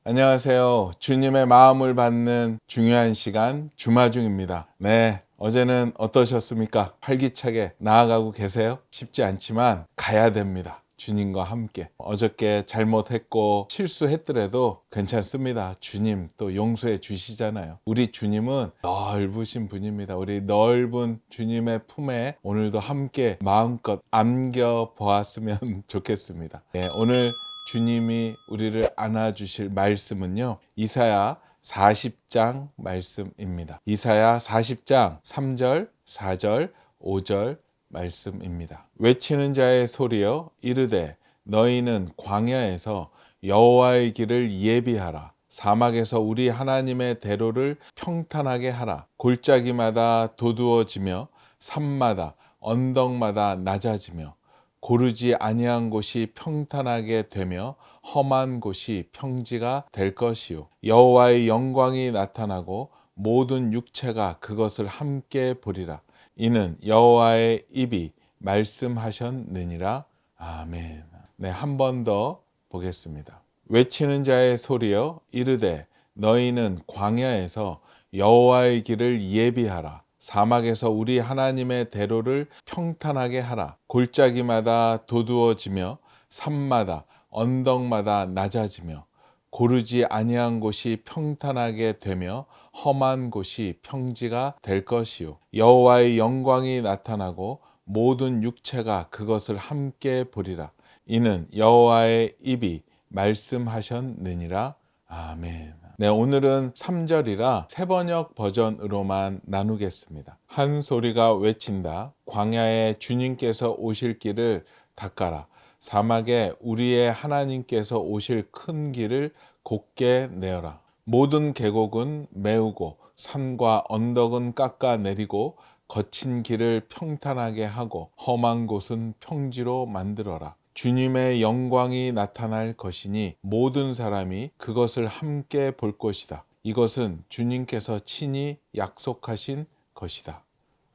안녕하세요. 주님의 마음을 받는 중요한 시간 주마중입니다. 네, 어제는 어떠셨습니까? 활기차게 나아가고 계세요? 쉽지 않지만 가야 됩니다. 주님과 함께. 어저께 잘못했고 실수했더라도 괜찮습니다. 주님 또 용서해 주시잖아요. 우리 주님은 넓으신 분입니다. 우리 넓은 주님의 품에 오늘도 함께 마음껏 안겨 보았으면 좋겠습니다. 네, 오늘 주님이 우리를 안아주실 말씀은요, 이사야 40장 말씀입니다. 이사야 40장 3절, 4절, 5절 말씀입니다. 외치는 자의 소리여 이르되 너희는 광야에서 여호와의 길을 예비하라. 사막에서 우리 하나님의 대로를 평탄하게 하라. 골짜기마다 도두어지며 산마다 언덕마다 낮아지며 고르지 아니한 곳이 평탄하게 되며 험한 곳이 평지가 될 것이요 여호와의 영광이 나타나고 모든 육체가 그것을 함께 보리라. 이는 여호와의 입이 말씀하셨느니라. 아멘. 네, 한 번 더 보겠습니다. 외치는 자의 소리여 이르되 너희는 광야에서 여호와의 길을 예비하라. 사막에서 우리 하나님의 대로를 평탄하게 하라. 골짜기마다 도두어지며 산마다 언덕마다 낮아지며 고르지 아니한 곳이 평탄하게 되며 험한 곳이 평지가 될 것이요 여호와의 영광이 나타나고 모든 육체가 그것을 함께 보리라. 이는 여호와의 입이 말씀하셨느니라. 아멘. 네, 오늘은 3절이라 세번역 버전으로만 나누겠습니다. 한 소리가 외친다. 광야에 주님께서 오실 길을 닦아라. 사막에 우리의 하나님께서 오실 큰 길을 곧게 내어라. 모든 계곡은 메우고 산과 언덕은 깎아내리고 거친 길을 평탄하게 하고 험한 곳은 평지로 만들어라. 주님의 영광이 나타날 것이니 모든 사람이 그것을 함께 볼 것이다. 이것은 주님께서 친히 약속하신 것이다.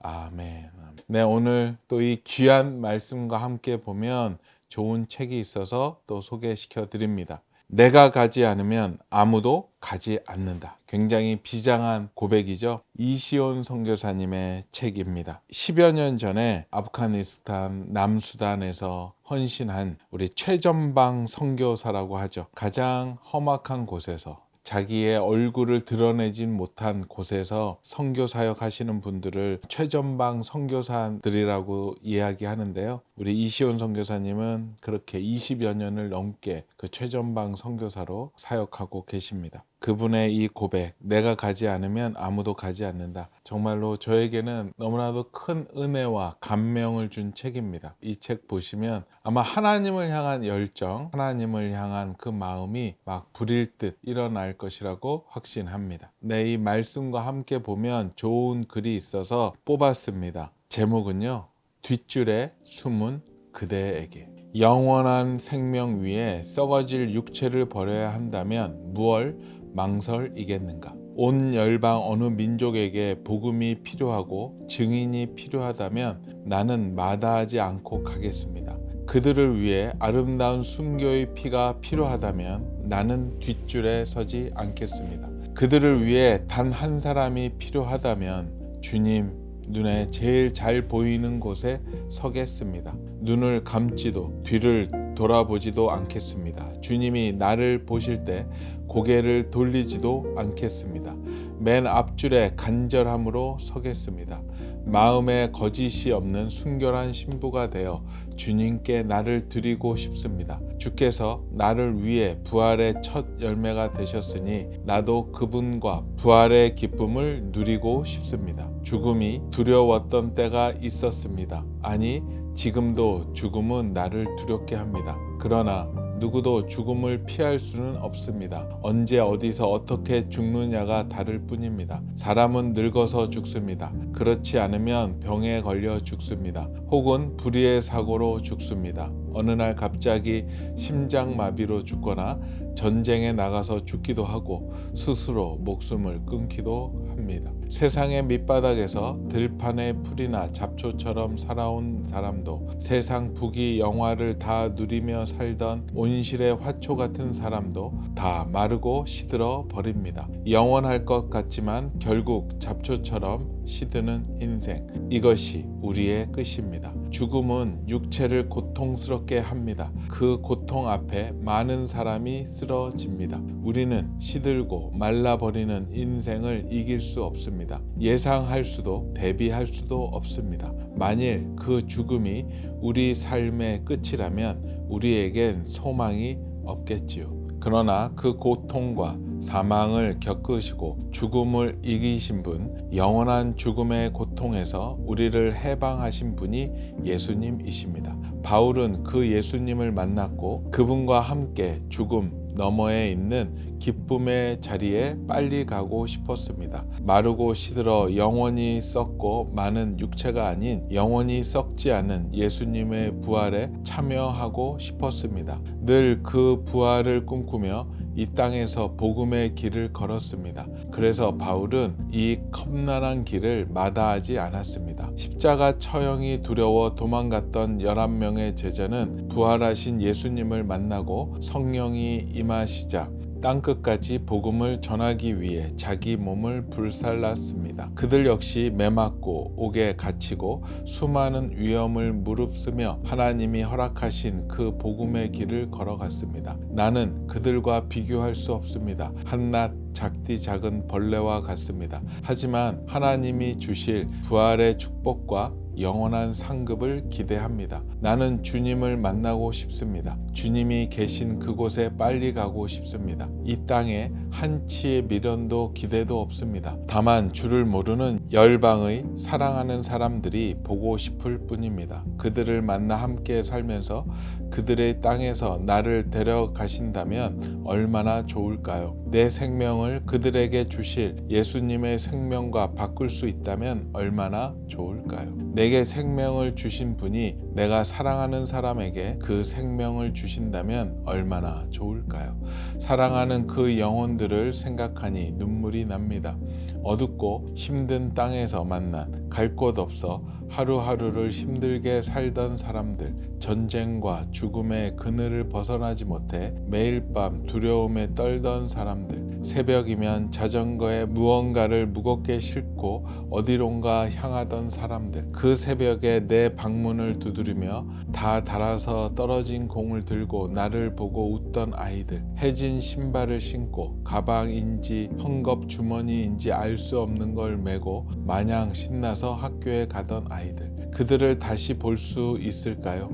아멘. 네, 오늘 또 이 귀한 말씀과 함께 보면 좋은 책이 있어서 또 소개시켜 드립니다. 내가 가지 않으면 아무도 가지 않는다. 굉장히 비장한 고백이죠. 이시온 선교사님의 책입니다. 10여 년 전에 아프가니스탄 남수단에서 헌신한 우리 최전방 선교사라고 하죠. 가장 험악한 곳에서 자기의 얼굴을 드러내진 못한 곳에서 선교 사역 하시는 분들을 최전방 선교사들이라고 이야기하는데요. 우리 이시온 선교사님은 그렇게 20여 년을 넘게 그 최전방 선교사로 사역하고 계십니다. 그분의 이 고백, 내가 가지 않으면 아무도 가지 않는다. 정말로 저에게는 너무나도 큰 은혜와 감명을 준 책입니다. 이 책 보시면 아마 하나님을 향한 열정, 하나님을 향한 그 마음이 막 불일 듯 일어날 것이라고 확신합니다. 네, 이 말씀과 함께 보면 좋은 글이 있어서 뽑았습니다. 제목은요, 뒷줄에 숨은 그대에게. 영원한 생명 위에 썩어질 육체를 버려야 한다면 무얼 망설이겠는가? 온 열방 어느 민족에게 복음이 필요하고 증인이 필요하다면 나는 마다하지 않고 가겠습니다. 그들을 위해 아름다운 순교의 피가 필요하다면 나는 뒷줄에 서지 않겠습니다. 그들을 위해 단 한 사람이 필요하다면 주님 눈에 제일 잘 보이는 곳에 서겠습니다. 눈을 감지도 뒤를 돌아보지도 않겠습니다. 주님이 나를 보실 때 고개를 돌리지도 않겠습니다. 맨 앞줄에 간절함으로 서겠습니다. 마음에 거짓이 없는 순결한 신부가 되어 주님께 나를 드리고 싶습니다. 주께서 나를 위해 부활의 첫 열매가 되셨으니 나도 그분과 부활의 기쁨을 누리고 싶습니다. 죽음이 두려웠던 때가 있었습니다. 아니, 지금도 죽음은 나를 두렵게 합니다. 그러나 누구도 죽음을 피할 수는 없습니다. 언제 어디서 어떻게 죽느냐가 다를 뿐입니다. 사람은 늙어서 죽습니다. 그렇지 않으면 병에 걸려 죽습니다. 혹은 불의의 사고로 죽습니다. 어느 날 갑자기 심장마비로 죽거나 전쟁에 나가서 죽기도 하고 스스로 목숨을 끊기도 합니다. 세상의 밑바닥에서 들판의 풀이나 잡초처럼 살아온 사람도, 세상 부귀 영화를 다 누리며 살던 온실의 화초 같은 사람도 다 마르고 시들어 버립니다. 영원할 것 같지만 결국 잡초처럼 시드는 인생, 이것이 우리의 끝입니다. 죽음은 육체를 고통스럽게 합니다. 그 고통 앞에 많은 사람이 쓰러집니다. 우리는 시들고 말라버리는 인생을 이길 수 없습니다. 예상할 수도 대비할 수도 없습니다. 만일 그 죽음이 우리 삶의 끝이라면 우리에겐 소망이 없겠지요. 그러나 그 고통과 사망을 겪으시고 죽음을 이기신 분, 영원한 죽음의 고통에서 우리를 해방하신 분이 예수님이십니다. 바울은 그 예수님을 만났고 그분과 함께 죽음 너머에 있는 기쁨의 자리에 빨리 가고 싶었습니다. 마르고 시들어 영원히 썩고 많은 육체가 아닌 영원히 썩지 않은 예수님의 부활에 참여하고 싶었습니다. 늘 그 부활을 꿈꾸며 이 땅에서 복음의 길을 걸었습니다. 그래서 바울은 이 험난한 길을 마다하지 않았습니다. 십자가 처형이 두려워 도망갔던 11명의 제자는 부활하신 예수님을 만나고 성령이 임하시자 땅끝까지 복음을 전하기 위해 자기 몸을 불살랐습니다. 그들 역시 매맞고 옥에 갇히고 수많은 위험을 무릅쓰며 하나님이 허락하신 그 복음의 길을 걸어갔습니다. 나는 그들과 비교할 수 없습니다. 한낱 작디 작은 벌레와 같습니다. 하지만 하나님이 주실 부활의 축복과 영원한 상급을 기대합니다. 나는 주님을 만나고 싶습니다. 주님이 계신 그곳에 빨리 가고 싶습니다. 이 땅에 한치의 미련도 기대도 없습니다. 다만 주를 모르는 열방의 사랑하는 사람들이 보고 싶을 뿐입니다. 그들을 만나 함께 살면서 그들의 땅에서 나를 데려가신다면 얼마나 좋을까요? 내 생명을 그들에게 주실 예수님의 생명과 바꿀 수 있다면 얼마나 좋을까요? 내게 생명을 주신 분이 내가 사랑하는 사람에게 그 생명을 주신다면 얼마나 좋을까요? 사랑하는 그 영혼들을 생각하니 눈물이 납니다. 어둡고 힘든 땅에서 만난 갈 곳 없어 하루하루를 힘들게 살던 사람들, 전쟁과 죽음의 그늘을 벗어나지 못해 매일 밤 두려움에 떨던 사람들, 새벽이면 자전거에 무언가를 무겁게 싣고 어디론가 향하던 사람들, 그 새벽에 내 방문을 두드리며 다 닳아서 떨어진 공을 들고 나를 보고 웃던 아이들, 해진 신발을 신고 가방인지 헝겊 주머니인지 알 수 없는 걸 메고 마냥 신나서 학교에 가던 아이들, 그들을 다시 볼 수 있을까요?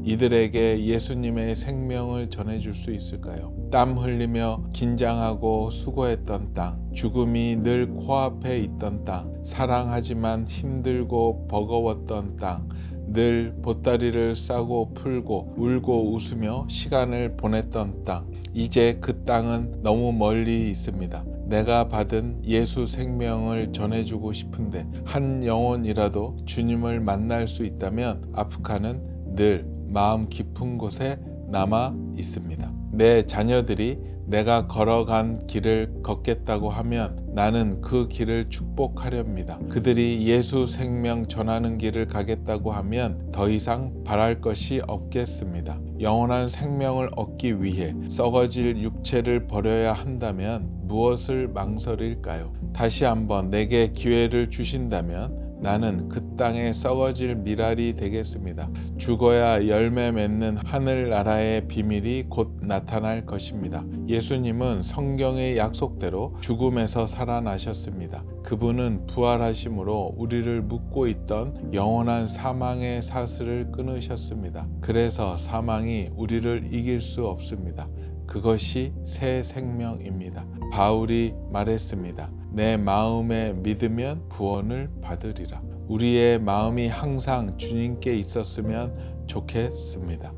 이들에게 예수님의 생명을 전해줄 수 있을까요? 땀 흘리며 긴장하고 수고했던 땅, 죽음이 늘 코앞에 있던 땅, 사랑하지만 힘들고 버거웠던 땅, 늘 보따리를 싸고 풀고 울고 웃으며 시간을 보냈던 땅, 이제 그 땅은 너무 멀리 있습니다. 내가 받은 예수 생명을 전해주고 싶은데 한 영혼이라도 주님을 만날 수 있다면 아프카는 늘 마음 깊은 곳에 남아 있습니다. 내 자녀들이 내가 걸어간 길을 걷겠다고 하면 나는 그 길을 축복하렵니다. 그들이 예수 생명 전하는 길을 가겠다고 하면 더 이상 바랄 것이 없겠습니다. 영원한 생명을 얻기 위해 썩어질 육체를 버려야 한다면 무엇을 망설일까요? 다시 한번 내게 기회를 주신다면 나는 그 땅에 썩어질 미랄이 되겠습니다. 죽어야 열매 맺는 하늘나라의 비밀이 곧 나타날 것입니다. 예수님은 성경의 약속대로 죽음에서 살아나셨습니다. 그분은 부활하심으로 우리를 묶고 있던 영원한 사망의 사슬을 끊으셨습니다. 그래서 사망이 우리를 이길 수 없습니다. 그것이 새 생명입니다. 바울이 말했습니다. 내 마음에 믿으면 구원을 받으리라. 우리의 마음이 항상 주님께 있었으면 좋겠습니다.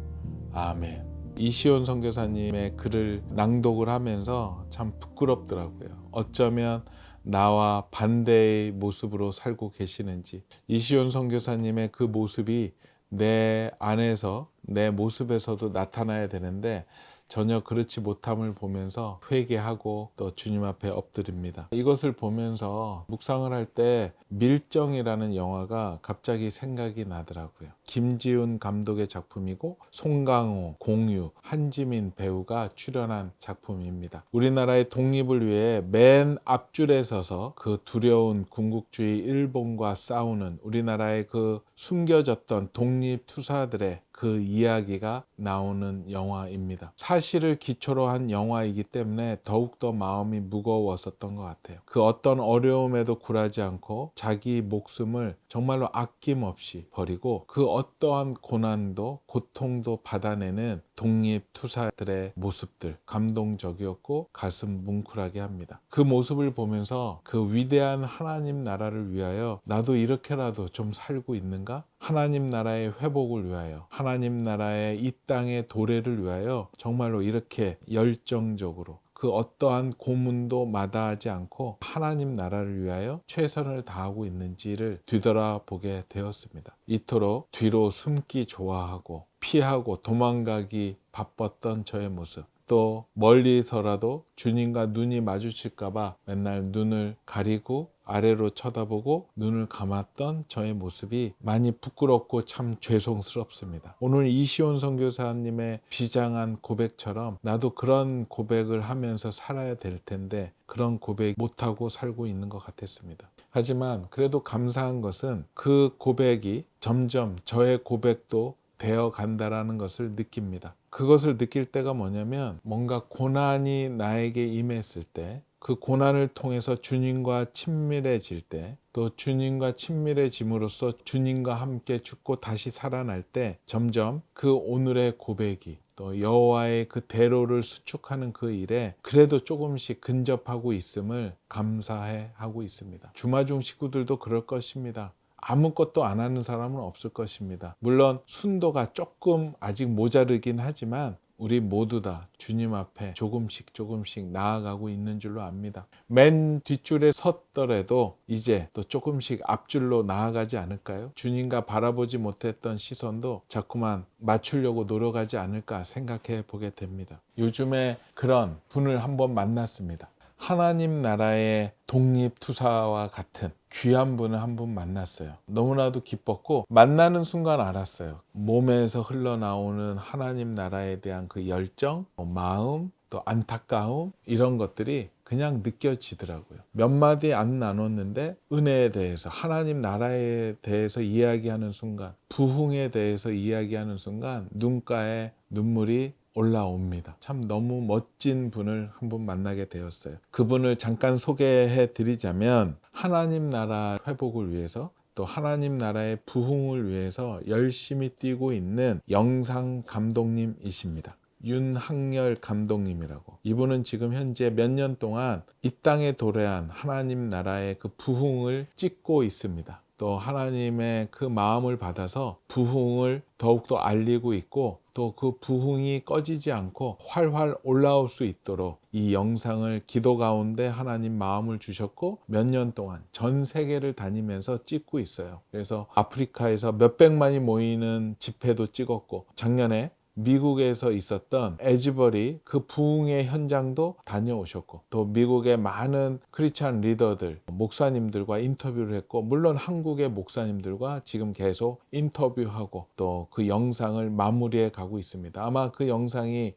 아멘. 이시온 선교사님의 글을 낭독을 하면서 참 부끄럽더라고요. 어쩌면 나와 반대의 모습으로 살고 계시는지, 이시온 선교사님의 그 모습이 내 안에서 내 모습에서도 나타나야 되는데 전혀 그렇지 못함을 보면서 회개하고 또 주님 앞에 엎드립니다. 이것을 보면서 묵상을 할 때 밀정이라는 영화가 갑자기 생각이 나더라고요. 김지훈 감독의 작품이고 송강호, 공유, 한지민 배우가 출연한 작품입니다. 우리나라의 독립을 위해 맨 앞줄에 서서 그 두려운 군국주의 일본과 싸우는 우리나라의 그 숨겨졌던 독립투사들의 그 이야기가 나오는 영화입니다. 사실을 기초로 한 영화이기 때문에 더욱더 마음이 무거웠었던 것 같아요. 그 어떤 어려움에도 굴하지 않고 자기 목숨을 정말로 아낌없이 버리고 그 어떠한 고난도 고통도 받아내는 독립투사들의 모습들, 감동적이었고 가슴 뭉클하게 합니다. 그 모습을 보면서 그 위대한 하나님 나라를 위하여 나도 이렇게라도 좀 살고 있는가? 하나님 나라의 회복을 위하여, 하나님 나라의 이 땅의 도래를 위하여 정말로 이렇게 열정적으로 그 어떠한 고문도 마다하지 않고 하나님 나라를 위하여 최선을 다하고 있는지를 뒤돌아보게 되었습니다. 이토록 뒤로 숨기 좋아하고 피하고 도망가기 바빴던 저의 모습, 또 멀리서라도 주님과 눈이 마주칠까봐 맨날 눈을 가리고 아래로 쳐다보고 눈을 감았던 저의 모습이 많이 부끄럽고 참 죄송스럽습니다. 오늘 이시온 선교사님의 비장한 고백처럼 나도 그런 고백을 하면서 살아야 될 텐데 그런 고백 못하고 살고 있는 것 같았습니다. 하지만 그래도 감사한 것은 그 고백이 점점 저의 고백도 되어 간다라는 것을 느낍니다. 그것을 느낄 때가 뭐냐면 뭔가 고난이 나에게 임했을 때 그 고난을 통해서 주님과 친밀해질 때 또 주님과 친밀해짐으로써 주님과 함께 죽고 다시 살아날 때 점점 그 오늘의 고백이 또 여호와의 그 대로를 수축하는 그 일에 그래도 조금씩 근접하고 있음을 감사해 하고 있습니다. 주마중 식구들도 그럴 것입니다. 아무것도 안 하는 사람은 없을 것입니다. 물론 순도가 조금 아직 모자르긴 하지만 우리 모두 다 주님 앞에 조금씩 나아가고 있는 줄로 압니다. 맨 뒷줄에 섰더라도 이제 또 조금씩 앞줄로 나아가지 않을까요? 주님과 바라보지 못했던 시선도 자꾸만 맞추려고 노력하지 않을까 생각해 보게 됩니다. 요즘에 그런 분을 한번 만났습니다. 하나님 나라의 독립투사와 같은 귀한 분을 한 분 만났어요. 너무나도 기뻤고 만나는 순간 알았어요. 몸에서 흘러나오는 하나님 나라에 대한 그 열정, 마음, 또 안타까움 이런 것들이 그냥 느껴지더라고요. 몇 마디 안 나눴는데 은혜에 대해서 하나님 나라에 대해서 이야기하는 순간, 부흥에 대해서 이야기하는 순간 눈가에 눈물이 올라옵니다. 참 너무 멋진 분을 한 분 만나게 되었어요. 그분을 잠깐 소개해 드리자면 하나님 나라 회복을 위해서 또 하나님 나라의 부흥을 위해서 열심히 뛰고 있는 영상 감독님이십니다. 윤학열 감독님이라고. 이분은 지금 현재 몇 년 동안 이 땅에 도래한 하나님 나라의 그 부흥을 찍고 있습니다. 또 하나님의 그 마음을 받아서 부흥을 더욱더 알리고 있고 또 그 부흥이 꺼지지 않고 활활 올라올 수 있도록 이 영상을 기도 가운데 하나님 마음을 주셨고 몇 년 동안 전 세계를 다니면서 찍고 있어요. 그래서 아프리카에서 몇백만이 모이는 집회도 찍었고 작년에 미국에서 있었던 에즈버리 그 부흥의 현장도 다녀오셨고 또 미국의 많은 크리스찬 리더들, 목사님들과 인터뷰를 했고 물론 한국의 목사님들과 지금 계속 인터뷰하고 또 그 영상을 마무리해 가고 있습니다. 아마 그 영상이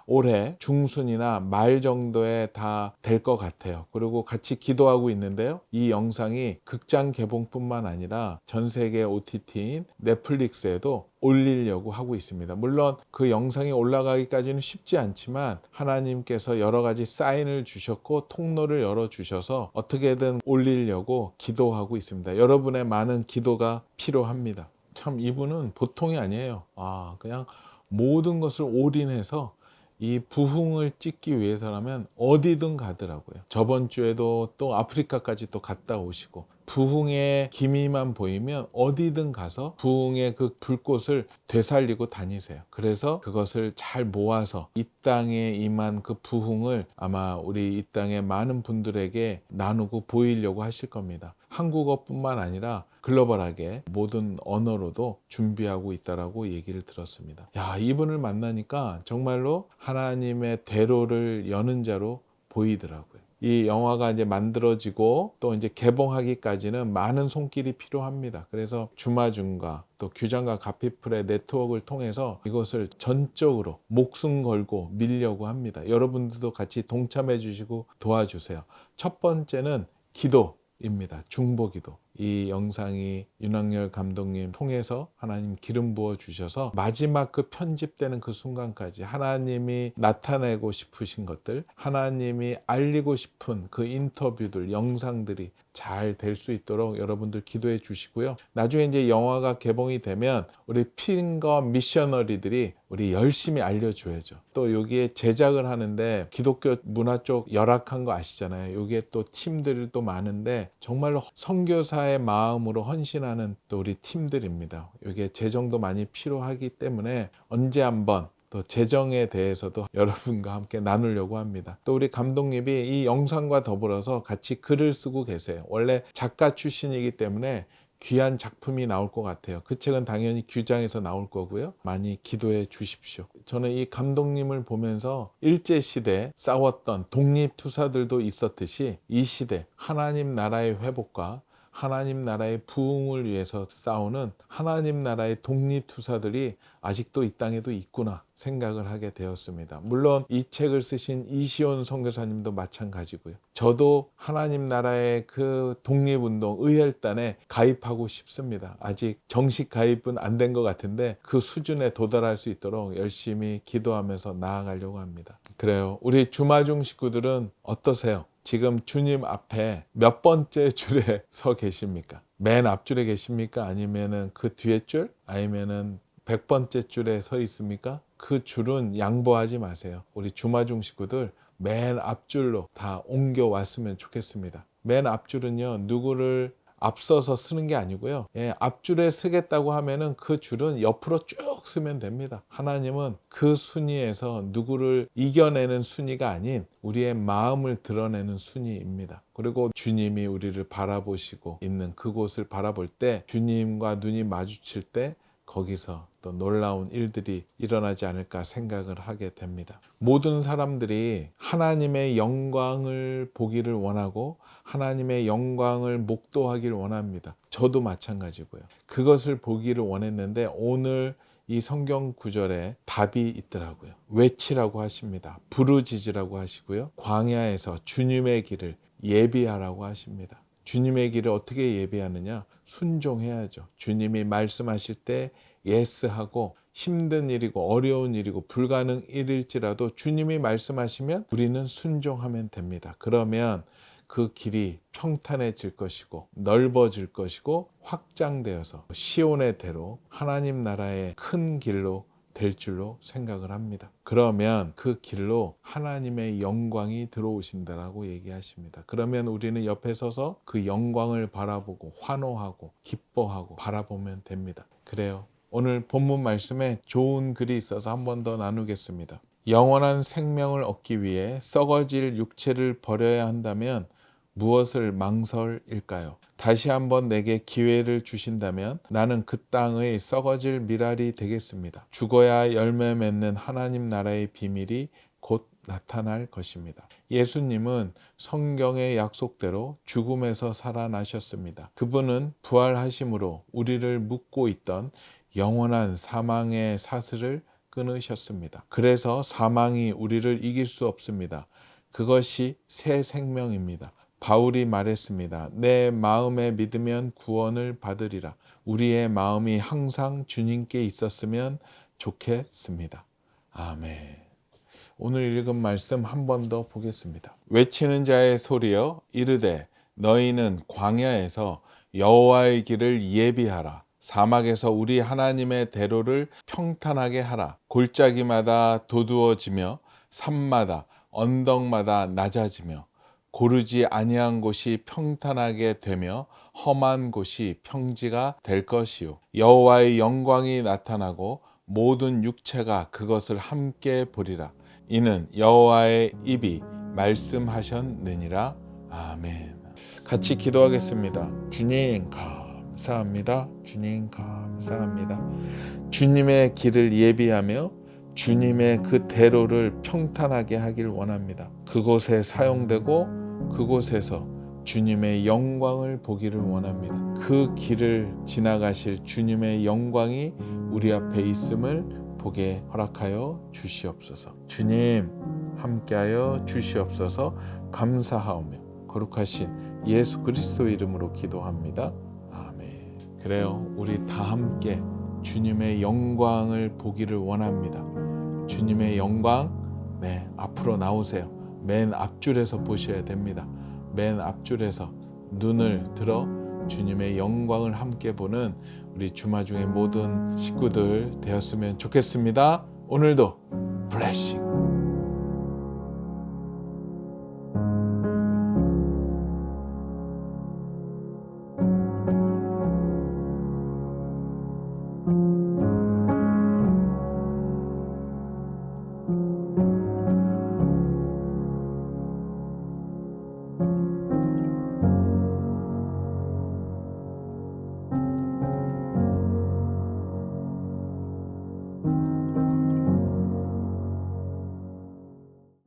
올해 중순이나 말 정도에 다 될 것 같아요. 그리고 같이 기도하고 있는데요. 이 영상이 극장 개봉뿐만 아니라 전 세계 OTT인 넷플릭스에도 올리려고 하고 있습니다. 물론 그 영상이 올라가기까지는 쉽지 않지만 하나님께서 여러 가지 사인을 주셨고 통로를 열어주셔서 어떻게든 올리려고 기도하고 있습니다. 여러분의 많은 기도가 필요합니다. 참 이분은 보통이 아니에요. 그냥 모든 것을 올인해서 이 부흥을 찍기 위해서라면 어디든 가더라고요. 저번 주에도 또 아프리카까지 또 갔다 오시고 부흥의 기미만 보이면 어디든 가서 부흥의 그 불꽃을 되살리고 다니세요. 그래서 그것을 잘 모아서 이 땅에 임한 그 부흥을 아마 우리 이 땅의 많은 분들에게 나누고 보이려고 하실 겁니다. 한국어뿐만 아니라 글로벌하게 모든 언어로도 준비하고 있다라고 얘기를 들었습니다. 야, 이분을 만나니까 정말로 하나님의 대로를 여는 자로 보이더라고요. 이 영화가 이제 만들어지고 또 이제 개봉하기까지는 많은 손길이 필요합니다. 그래서 주마중과 또 규장과 가피플의 네트워크를 통해서 이것을 전적으로 목숨 걸고 밀려고 합니다. 여러분들도 같이 동참해 주시고 도와주세요. 첫 번째는 기도입니다. 중보기도. 이 영상이 윤학열 감독님 통해서 하나님 기름 부어 주셔서 마지막 그 편집되는 그 순간까지 하나님이 나타내고 싶으신 것들, 하나님이 알리고 싶은 그 인터뷰들, 영상들이 잘 될 수 있도록 여러분들 기도해 주시고요. 나중에 이제 영화가 개봉이 되면 우리 핑거 미셔너리들이 우리 열심히 알려줘야죠. 또 여기에 제작을 하는데 기독교 문화 쪽 열악한 거 아시잖아요. 여기에 또 팀들이 또 많은데 정말로 선교사의 마음으로 헌신하는 또 우리 팀들입니다. 여기에 재정도 많이 필요하기 때문에 언제 한번 또 재정에 대해서도 여러분과 함께 나누려고 합니다. 또 우리 감독님이 이 영상과 더불어서 같이 글을 쓰고 계세요. 원래 작가 출신이기 때문에 귀한 작품이 나올 것 같아요. 그 책은 당연히 규장에서 나올 거고요. 많이 기도해 주십시오. 저는 이 감독님을 보면서 일제시대 싸웠던 독립투사들도 있었듯이 이 시대 하나님 나라의 회복과 하나님 나라의 부흥을 위해서 싸우는 하나님 나라의 독립투사들이 아직도 이 땅에도 있구나 생각을 하게 되었습니다. 물론 이 책을 쓰신 이시온 선교사님도 마찬가지고요. 저도 하나님 나라의 그 독립운동 의혈단에 가입하고 싶습니다. 아직 정식 가입은 안 된 것 같은데 그 수준에 도달할 수 있도록 열심히 기도하면서 나아가려고 합니다. 그래요. 우리 주마중 식구들은 어떠세요? 지금 주님 앞에 몇 번째 줄에 서 계십니까? 맨 앞줄에 계십니까? 아니면은 그 뒤에 줄? 아니면은 100번째 줄에 서 있습니까? 그 줄은 양보하지 마세요. 우리 주마중 식구들 맨 앞줄로 다 옮겨왔으면 좋겠습니다. 맨 앞줄은요, 누구를 앞서서 쓰는 게 아니고요. 앞줄에 쓰겠다고 하면은 그 줄은 옆으로 쭉 쓰면 됩니다. 하나님은 그 순위에서 누구를 이겨내는 순위가 아닌 우리의 마음을 드러내는 순위입니다. 그리고 주님이 우리를 바라보시고 있는 그곳을 바라볼 때 주님과 눈이 마주칠 때 거기서 또 놀라운 일들이 일어나지 않을까 생각을 하게 됩니다. 모든 사람들이 하나님의 영광을 보기를 원하고 하나님의 영광을 목도하기를 원합니다. 저도 마찬가지고요. 그것을 보기를 원했는데 오늘 이 성경 구절에 답이 있더라고요. 외치라고 하십니다. 부르짖으라고 하시고요. 광야에서 주님의 길을 예비하라고 하십니다. 주님의 길을 어떻게 예비하느냐? 순종해야죠. 주님이 말씀하실 때 예스하고 힘든 일이고 어려운 일이고 불가능 일일지라도 주님이 말씀하시면 우리는 순종하면 됩니다. 그러면 그 길이 평탄해질 것이고 넓어질 것이고 확장되어서 시온의 대로 하나님 나라의 큰 길로 될 줄로 생각을 합니다. 그러면 그 길로 하나님의 영광이 들어오신다라고 얘기하십니다. 그러면 우리는 옆에 서서 그 영광을 바라보고 환호하고 기뻐하고 바라보면 됩니다. 그래요. 오늘 본문 말씀에 좋은 글이 있어서 한 번 더 나누겠습니다. 영원한 생명을 얻기 위해 썩어질 육체를 버려야 한다면 무엇을 망설일까요? 다시 한번 내게 기회를 주신다면 나는 그 땅의 썩어질 미랄이 되겠습니다. 죽어야 열매 맺는 하나님 나라의 비밀이 곧 나타날 것입니다. 예수님은 성경의 약속대로 죽음에서 살아나셨습니다. 그분은 부활하심으로 우리를 묶고 있던 영원한 사망의 사슬을 끊으셨습니다. 그래서 사망이 우리를 이길 수 없습니다. 그것이 새 생명입니다. 바울이 말했습니다. 내 마음에 믿으면 구원을 받으리라. 우리의 마음이 항상 주님께 있었으면 좋겠습니다. 아멘. 오늘 읽은 말씀 한 번 더 보겠습니다. 외치는 자의 소리여 이르되 너희는 광야에서 여호와의 길을 예비하라. 사막에서 우리 하나님의 대로를 평탄하게 하라. 골짜기마다 도두어지며 산마다 언덕마다 낮아지며 고르지 아니한 곳이 평탄하게 되며 험한 곳이 평지가 될 것이요 여호와의 영광이 나타나고 모든 육체가 그것을 함께 보리라. 이는 여호와의 입이 말씀하셨느니라. 아멘. 같이 기도하겠습니다. 주님 감사합니다. 주님 감사합니다. 주님의 길을 예비하며 주님의 그 대로를 평탄하게 하길 원합니다. 그곳에 사용되고 그곳에서 주님의 영광을 보기를 원합니다. 그 길을 지나가실 주님의 영광이 우리 앞에 있음을 보게 허락하여 주시옵소서. 주님 함께하여 주시옵소서. 감사하오며 거룩하신 예수 그리스도 이름으로 기도합니다. 아멘. 그래요. 우리 다 함께 주님의 영광을 보기를 원합니다. 주님의 영광, 앞으로 나오세요. 맨 앞줄에서 보셔야 됩니다. 맨 앞줄에서 눈을 들어 주님의 영광을 함께 보는 우리 주마중의 모든 식구들 되었으면 좋겠습니다. 오늘도 블레싱.